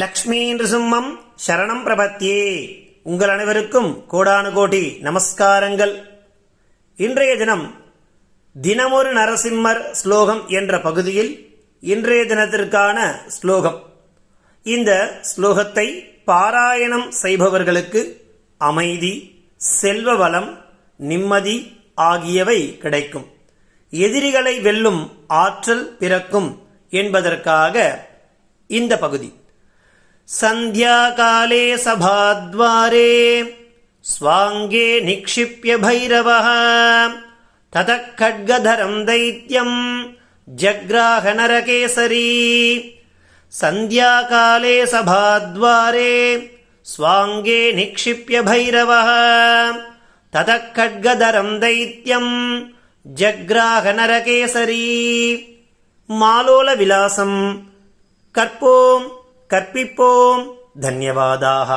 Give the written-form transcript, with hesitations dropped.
லக்ஷ்மீ நிருசிம்மம் சரணம் பிரபத்தியே. உங்கள் அனைவருக்கும் கோடானு கோடி நமஸ்காரங்கள். இன்றைய தினம் தினமொரு நரசிம்மர் ஸ்லோகம் என்ற பகுதியில் இன்றைய தினத்திற்கான ஸ்லோகம். இந்த ஸ்லோகத்தை பாராயணம் செய்பவர்களுக்கு அமைதி, செல்வ வளம், நிம்மதி ஆகியவை கிடைக்கும். எதிரிகளை வெல்லும் ஆற்றல் பிறக்கும் என்பதற்காக இந்த பகுதி. சந்தியாகாலே சபாத்வாரே ஸ்வாங்கே நிக்ஷிப்ய பைரவः ததக் கட்கதரம் தைத்யம் ஜக்ராஹ நரகேசரி. சந்தியாகாலே சபாத்வாரே ஸ்வாங்கே நிக்ஷிப்ய பைரவः ததக் கட்கதரம் தைத்யம் ஜக்ராஹ நரகேசரி. மாலோல விலாசம் கற்போம், கற்பிப்போம். தன்யவாதாः.